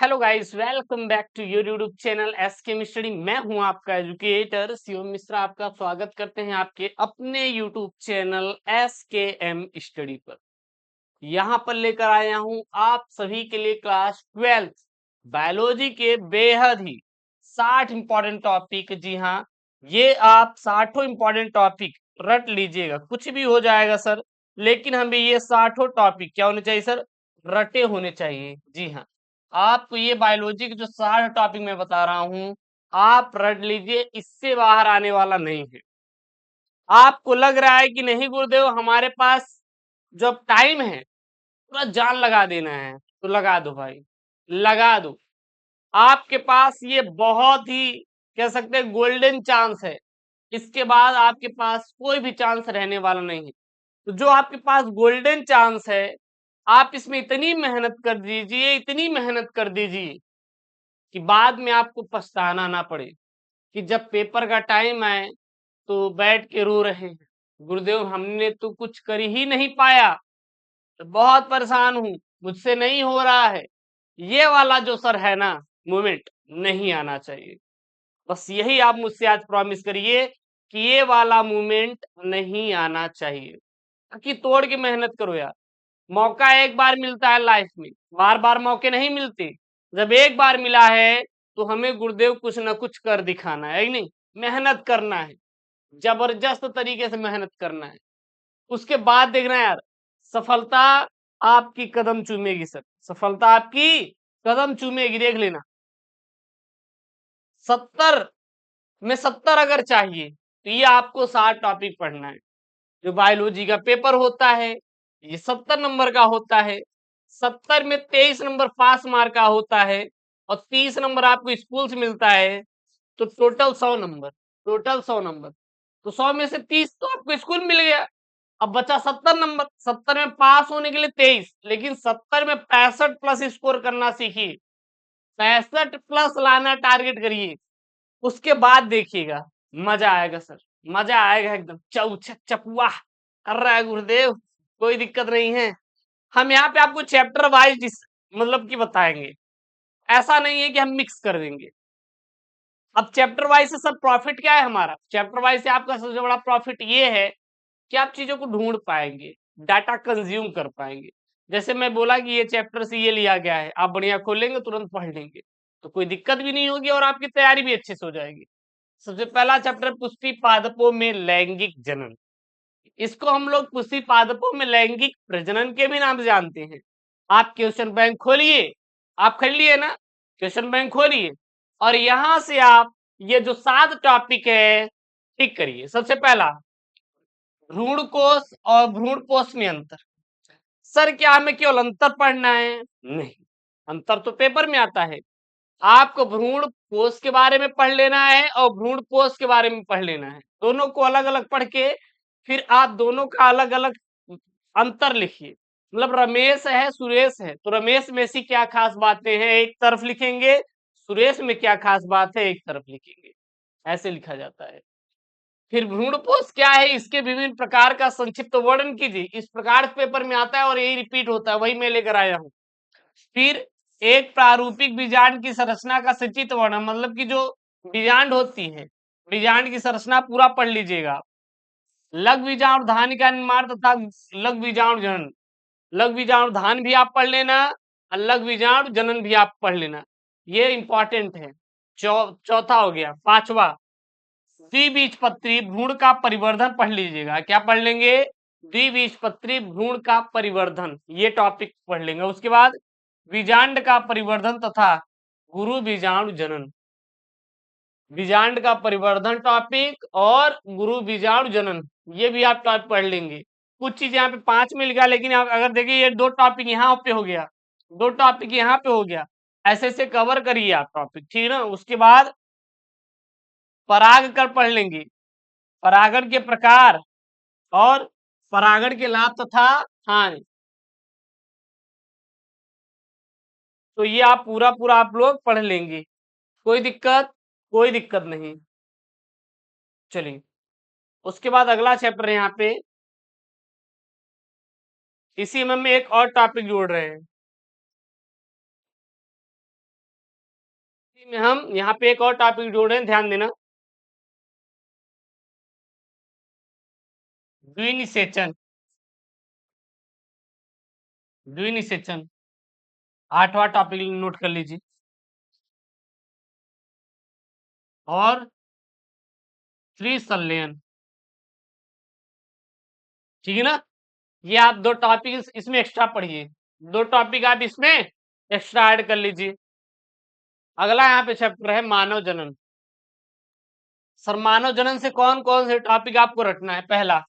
Hello guys, welcome back to your YouTube channel S K study. मैं हूं आपका educator Shivam Mishra. आपका स्वागत करते हैं आपके अपने यूट्यूब चैनल एस के एम स्टडी पर। यहां पर लेकर आया हूं आप सभी के लिए क्लास 12 बायोलॉजी के बेहद ही 60 इंपॉर्टेंट टॉपिक। जी हाँ, ये आप 60 इंपॉर्टेंट टॉपिक रट लीजिएगा। कुछ भी हो जाएगा सर, लेकिन हमें ये 60 टॉपिक क्या होने चाहिए सर? रटे होने चाहिए। जी हाँ, आपको ये बायोलॉजी के जो 60 टॉपिक मैं बता रहा हूं, आप रट लीजिए, इससे बाहर आने वाला नहीं है। आपको लग रहा है कि नहीं गुरुदेव, हमारे पास जो टाइम है पूरा जान लगा देना है, तो लगा दो भाई, लगा दो। आपके पास ये बहुत ही कह सकते हैं गोल्डन चांस है। इसके बाद आपके पास कोई भी चांस रहने वाला नहीं है। तो जो आपके पास गोल्डन चांस है, आप इसमें इतनी मेहनत कर दीजिए, इतनी मेहनत कर दीजिए कि बाद में आपको पछताना ना पड़े कि जब पेपर का टाइम आए तो बैठ के रो रहे हैं, गुरुदेव हमने तो कुछ कर ही नहीं पाया, तो बहुत परेशान हूं, मुझसे नहीं हो रहा है। ये वाला जो सर है ना मोमेंट, नहीं आना चाहिए। बस यही आप मुझसे आज प्रॉमिस करिए कि ये वाला मोमेंट नहीं आना चाहिए। कि तोड़ के मेहनत करो यार। मौका एक बार मिलता है लाइफ में, बार बार मौके नहीं मिलते। जब एक बार मिला है तो हमें गुरुदेव कुछ ना कुछ कर दिखाना है कि नहीं? मेहनत करना है, जबरदस्त तरीके से मेहनत करना है। उसके बाद देखना यार, सफलता आपकी कदम चूमेगी सर, सफलता आपकी कदम चूमेगी, देख लेना। 70 में 70 अगर चाहिए तो ये आपको 60 टॉपिक पढ़ना है। जो बायोलॉजी का पेपर होता है ये 70 नंबर का होता है। 70 में 23 नंबर पास मार्क का होता है और 30 नंबर आपको स्कूल से मिलता है। तो टोटल 100 नंबर, टोटल 100 नंबर। तो 100 में से 30 तो आपको स्कूल मिल गया। अब बचा 70 नंबर। 70 में पास होने के लिए 23, लेकिन 70 में 65 प्लस स्कोर करना सीखिए। 65 प्लस लाना टारगेट करिए। उसके बाद देखिएगा, मजा आएगा सर, मजा आएगा एकदम। चौछक चपुआ कर रहा है गुरुदेव, कोई दिक्कत नहीं है। हम यहाँ पे आपको चैप्टर वाइज मतलब कि बताएंगे, ऐसा नहीं है कि हम मिक्स कर देंगे। अब चैप्टर वाइज से सर प्रॉफिट क्या है हमारा? चैप्टर वाइज से आपका सबसे बड़ा प्रॉफिट ये है कि आप चीजों को ढूंढ पाएंगे, डाटा कंज्यूम कर पाएंगे। जैसे मैं बोला कि ये चैप्टर से ये लिया गया है, आप बढ़िया खोलेंगे, तुरंत पढ़ लेंगे, तो कोई दिक्कत भी नहीं होगी और आपकी तैयारी भी अच्छे से हो जाएगी। सबसे पहला चैप्टर पुष्टि पादपों में लैंगिक जनन। इसको हम लोग पुष्टि पादपों में लैंगिक प्रजनन के भी नाम से जानते हैं। आप क्वेश्चन बैंक खोलिए, आप खोल लिए ना, क्वेश्चन बैंक खोलिए और यहां से आप ये जो 7 टॉपिक है टिक करिए। सबसे पहला, भ्रूण कोश और भ्रूण पोष में अंतर। सर क्या हमें केवल अंतर पढ़ना है? नहीं, अंतर तो पेपर में आता है। आपको भ्रूण कोश के बारे में पढ़ लेना है और भ्रूण कोश के बारे में पढ़ लेना है। दोनों को अलग अलग पढ़ के फिर आप दोनों का अलग अलग अंतर लिखिए। मतलब रमेश है, सुरेश है, तो रमेश में से क्या खास बातें हैं एक तरफ लिखेंगे, सुरेश में क्या खास बात है एक तरफ लिखेंगे। ऐसे लिखा जाता है। फिर भ्रूणपोष क्या है, इसके विभिन्न प्रकार का संक्षिप्त वर्णन कीजिए। इस प्रकार पेपर में आता है और यही रिपीट होता है, वही मैं लेकर आया हूं। फिर एक प्रारूपिक बीजांड की संरचना का सचित्र वर्णन, मतलब कि जो बीजांड होती है, बीजांड की संरचना पूरा पढ़ लीजिएगा। लघु बीजाणु धान का निर्माण तथा लघु बीजाणु जनन। लघु बीजाणु धान भी आप पढ़ लेना और लघु बीजाणु जनन भी आप पढ़ लेना, ये इंपॉर्टेंट है। चौथा हो गया। पांचवा, द्विबीजपत्री भ्रूण का परिवर्धन पढ़ लीजिएगा। क्या पढ़ लेंगे? द्विबीजपत्री भ्रूण का परिवर्धन, ये टॉपिक पढ़ लेंगे। उसके बाद बीजांड का परिवर्धन तथा गुरु बीजाणु जनन, बीजांड का परिवर्धन टॉपिक और गुरु बीजाणु जनन, ये भी आप टॉपिक पढ़ लेंगे। कुछ चीज यहाँ पे 5 में लिखा, लेकिन आप अगर देखिए ये 2 टॉपिक यहाँ पे हो गया, 2 टॉपिक यहाँ पे हो गया, ऐसे ऐसे कवर करिए आप टॉपिक, ठीक है ना। उसके बाद पराग कर पढ़ लेंगे, परागण के प्रकार और परागण के लाभ तथा हानि। तो ये आप पूरा पूरा आप लोग पढ़ लेंगे, कोई दिक्कत, कोई दिक्कत नहीं। चलिए, उसके बाद अगला चैप्टर यहाँ पे, इसी में एक और टॉपिक जोड़ रहे हैं। में हम यहाँ पे एक और टॉपिक जोड़ रहे हैं, ध्यान देना। द्विनिषेचन। द्विनिषेचन 8वां टॉपिक नोट कर लीजिए। और त्रिसंलयन, ठीक है ना। ये आप 2 टॉपिक इसमें एक्स्ट्रा पढ़िए, 2 टॉपिक आप इसमें एक्स्ट्रा ऐड कर लीजिए। अगला यहाँ पे चैप्टर है मानव जनन। सर मानव जनन से कौन कौन से टॉपिक आपको रटना है? पहला,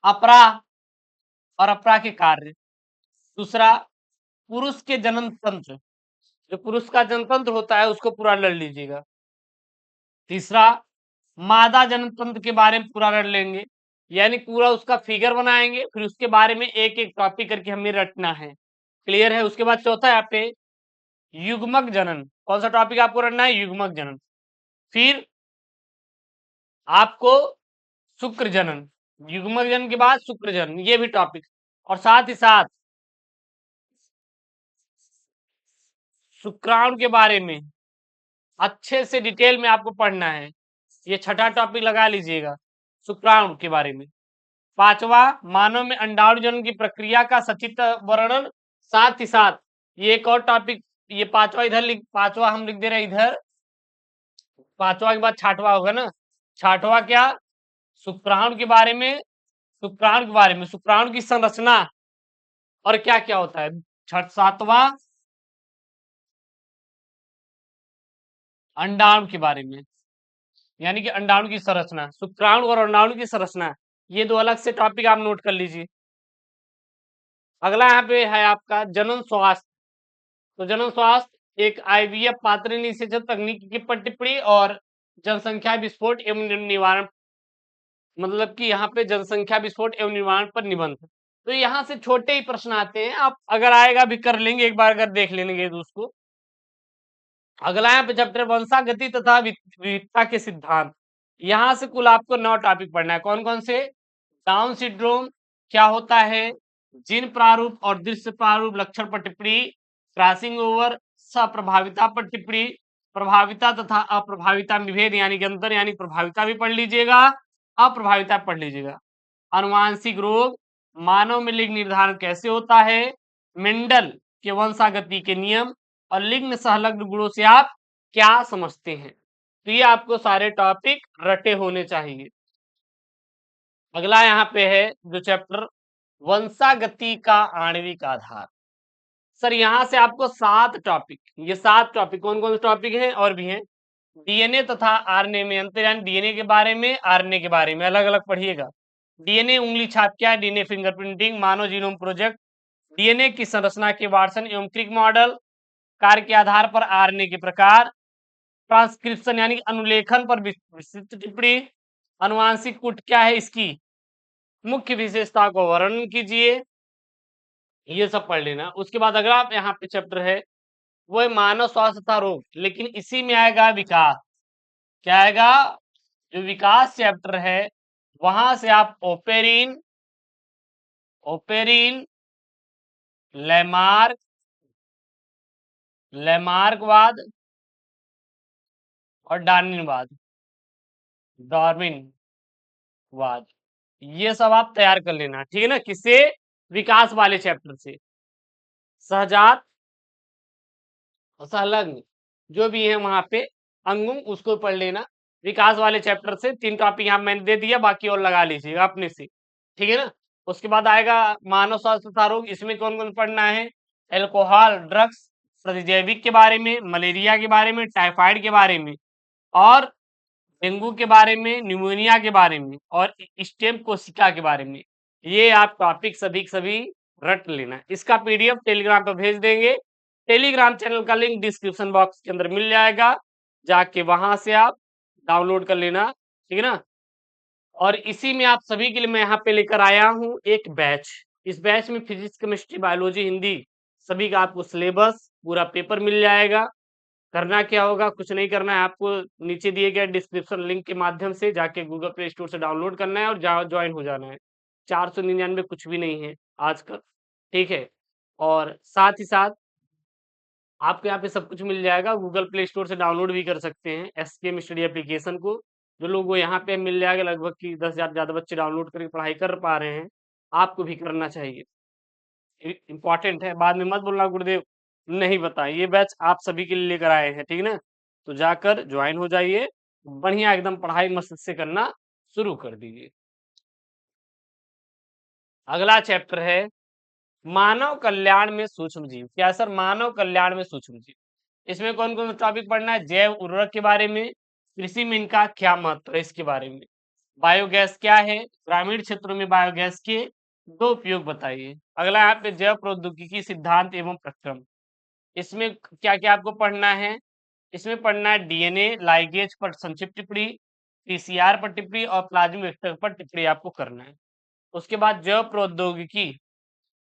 अपरा और अपरा के कार्य। दूसरा, पुरुष के जनन तंत्र, जो पुरुष का जनतंत्र होता है उसको पूरा लड़ लीजिएगा। तीसरा, मादा जनन तंत्र के बारे में पूरा रट लेंगे, यानी पूरा उसका फिगर बनाएंगे, फिर उसके बारे में एक एक टॉपिक करके हमें रटना है। क्लियर है? उसके बाद चौथा यहाँ पे युग्मक जनन। कौन सा टॉपिक आपको रटना है? युग्मक जनन। फिर आपको शुक्र जनन, युग्मक जनन के बाद शुक्र जनन, ये भी टॉपिक। और साथ ही साथ शुक्राणु के बारे में अच्छे से डिटेल में आपको पढ़ना है। ये छठा टॉपिक लगा लीजिएगा, शुक्राणु के बारे में। पांचवा, मानव में अंडाणु जनन की प्रक्रिया का सचित्र वर्णन। साथ ही साथ ये एक और टॉपिक, ये पांचवा इधर लिख, पांचवा हम लिख दे रहे हैं इधर। पांचवा के बाद छठवा होगा ना। छठवा क्या? शुक्राणु के बारे में, शुक्राणु के बारे में, शुक्राणु की संरचना और क्या क्या होता है। सातवां, अंडाणु के बारे में, यानी कि अंडाणु की संरचना, शुक्राणु और अंडाणु की संरचना, ये 2 अलग से टॉपिक आप नोट कर लीजिए। अगला यहाँ पे है आपका जनन स्वास्थ्य। तो जनन स्वास्थ्य एक आईवीएफ पात्र निषेचन तकनीक की पर टिप्पणी और जनसंख्या विस्फोट एवं निवारण, मतलब कि यहाँ पे जनसंख्या विस्फोट एवं निवारण पर निबंध। तो यहाँ से छोटे ही प्रश्न आते हैं, आप अगर आएगा भी कर लेंगे, एक बार अगर देख लेंगे तो उसको। अगला यहाँ पे चैप्टर वंशागति तथा विविधता के सिद्धांत। यहाँ से कुल आपको 9 टॉपिक पढ़ना है। कौन कौन से? डाउन सिंड्रोम क्या होता है, जीन प्रारूप और दृश्य प्रारूप लक्षण पर टिप्पणी, क्रॉसिंग ओवर, सप्रभाविता पर टिप्पणी, प्रभाविता तथा अप्रभाविता में भेद यानी कि अंतर, यानी प्रभाविता भी पढ़ लीजिएगा, अप्रभाविता पढ़ लीजिएगा। अनुवांशिक रोग, मानव में लिंग निर्धारण कैसे होता है, मेंडल के वंशागति के नियम और लिंग सहलग्न गुणों से आप क्या समझते हैं। तो ये आपको सारे टॉपिक रटे होने चाहिए। अगला यहाँ पे है जो चैप्टर वंशागति का आणविक आधार। सर यहाँ से आपको 7 टॉपिक, ये 7 टॉपिक कौन कौन से टॉपिक हैं और भी हैं। डीएनए तथा आरएनए में अंतर, यानी डीएनए के बारे में, आरएनए के बारे में अलग अलग पढ़िएगा। डीएनए उंगली छाप क्या है, डीएनए फिंगरप्रिंटिंग, मानव जीनोम प्रोजेक्ट, डीएनए की संरचना के वाटसन एवं क्रिक मॉडल, कार्य के आधार पर आरएनए के प्रकार, ट्रांसक्रिप्शन यानी अनुलेखन पर विस्तृत टिप्पणी, अनुवांशिक कूट क्या है, इसकी मुख्य विशेषता को वर्णन कीजिए, ये सब पढ़ लेना। उसके बाद अगर आप यहाँ पे चैप्टर है वो है मानव स्वास्थ्य तथा रोग, लेकिन इसी में आएगा विकास। क्या आएगा? जो विकास चैप्टर है वहां से आप ओपेरिन, ओपेरिन, लैमार्क, लैमार्कवाद और डार्विनवाद, डार्विनवाद, ये सब आप तैयार कर लेना, ठीक है ना। किससे? विकास वाले चैप्टर से। सहजात और सहलग्न जो भी है वहां पे अंगुम, उसको पढ़ लेना। विकास वाले चैप्टर से 3 टॉपिक यहाँ मैंने दे दिया, बाकी और लगा लीजिएगा अपने से, ठीक है ना। उसके बाद आएगा मानव स्वास्थ्य तथा रोग, इसमें कौन कौन पढ़ना है, एल्कोहल, ड्रग्स, प्रतिजैविक के बारे में, मलेरिया के बारे में, टाइफाइड के बारे में, और डेंगू के बारे में, न्यूमोनिया के बारे में, और स्टेम कोशिका के बारे में। ये आप टॉपिक सभी सभी रट लेना। इसका पीडीएफ टेलीग्राम पर भेज देंगे। टेलीग्राम चैनल का लिंक डिस्क्रिप्शन बॉक्स के अंदर मिल जाएगा, जाके वहां से आप डाउनलोड कर लेना, ठीक है ना। और इसी में आप सभी के लिए मैं यहाँ पे लेकर आया हूँ एक बैच। इस बैच में फिजिक्स, केमिस्ट्री, बायोलॉजी, हिंदी सभी का आपको सिलेबस पूरा पेपर मिल जाएगा। करना क्या होगा? कुछ नहीं करना है, आपको नीचे दिए गए डिस्क्रिप्शन लिंक के माध्यम से जाके गूगल प्ले स्टोर से डाउनलोड करना है और ज्वाइन हो जाना है। 499 कुछ भी नहीं है आजकल, ठीक है। और साथ ही साथ आपको यहाँ पे सब कुछ मिल जाएगा, गूगल प्ले स्टोर से डाउनलोड भी कर सकते हैं एसकेएम स्टडी एप्लीकेशन को। जो लोग वो यहाँ पे मिल जाएगा, लगभग की 10,000 ज्यादा बच्चे डाउनलोड करके पढ़ाई कर पा रहे हैं, आपको भी करना चाहिए। इंपॉर्टेंट है, बाद में मत बोलना गुरुदेव नहीं बताए, ये बैच आप सभी के लिए लेकर आए हैं, ठीक ना। तो जाकर ज्वाइन हो जाइए, बढ़िया एकदम पढ़ाई मस्त से करना शुरू कर दीजिए। अगला चैप्टर है मानव कल्याण में सूक्ष्म जीव। क्या सर? मानव कल्याण में सूक्ष्म जीव। इसमें कौन कौन सा टॉपिक पढ़ना है? जैव उर्वरक के बारे में, कृषि में इनका क्या महत्व है इसके बारे में, बायोगैस क्या है, ग्रामीण क्षेत्रों में बायोगैस के दो उपयोग बताइए। अगला यहाँ पे जैव प्रौद्योगिकी सिद्धांत एवं प्रक्रम। इसमें क्या क्या आपको पढ़ना है? इसमें पढ़ना है डीएनए लाइगेज पर संक्षिप्त टिप्पणी, पीसीआर पर टिप्पणी और प्लाज्मा वेक्टर पर टिप्पणी आपको करना है। उसके बाद जैव प्रौद्योगिकी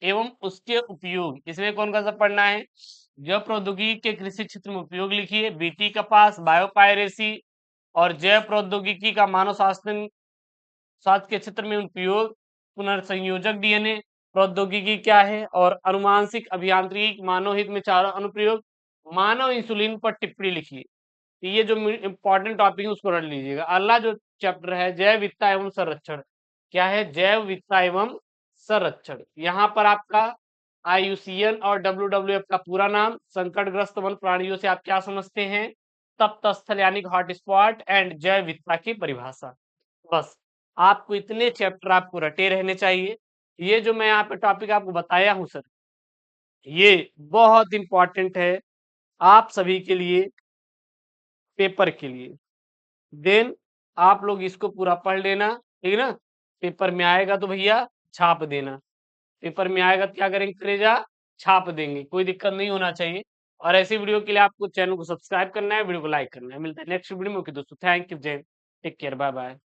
एवं उसके उपयोग, इसमें कौन कौन सा पढ़ना है? जैव प्रौद्योगिकी के कृषि क्षेत्र में उपयोग लिखिए, बीटी कपास, बायोपायरेसी और जैव प्रौद्योगिकी का मानव स्वास्थ्य के क्षेत्र में उपयोग, पुनर्संयोजक डीएनए प्रौद्योगिकी क्या है और अनुमानसिक अभियांत्रिकी मानव हित में चारों अनुप्रयोग, मानव इंसुलिन पर टिप्पणी लिखिए। तो ये जो इंपॉर्टेंट टॉपिक है उसको रख लीजिएगा। अगला जो चैप्टर है जैव विविधता एवं संरक्षण। क्या है? जैव विविधता एवं संरक्षण। यहाँ पर आपका आईयूसीएन और डब्ल्यूडब्ल्यूएफ का पूरा नाम, संकटग्रस्त वन प्राणियों से आप क्या समझते हैं, तप्त स्थल यानी हॉटस्पॉट एंड जैव विविधता की परिभाषा। बस आपको इतने चैप्टर आपको रटे रहने चाहिए। ये जो मैं यहाँ पे टॉपिक आपको बताया हूँ सर, ये बहुत इंपॉर्टेंट है आप सभी के लिए, पेपर के लिए। देन आप लोग इसको पूरा पढ़ लेना, ठीक है ना। पेपर में आएगा तो भैया छाप देना, पेपर में आएगा तो क्या करेंगे करेजा, छाप देंगे, कोई दिक्कत नहीं होना चाहिए। और ऐसी वीडियो के लिए आपको चैनल को सब्सक्राइब करना है, वीडियो को लाइक करना है। मिलता है नेक्स्ट वीडियो में। ओके दोस्तों, थैंक यू, जय, टेक केयर, बाय बाय।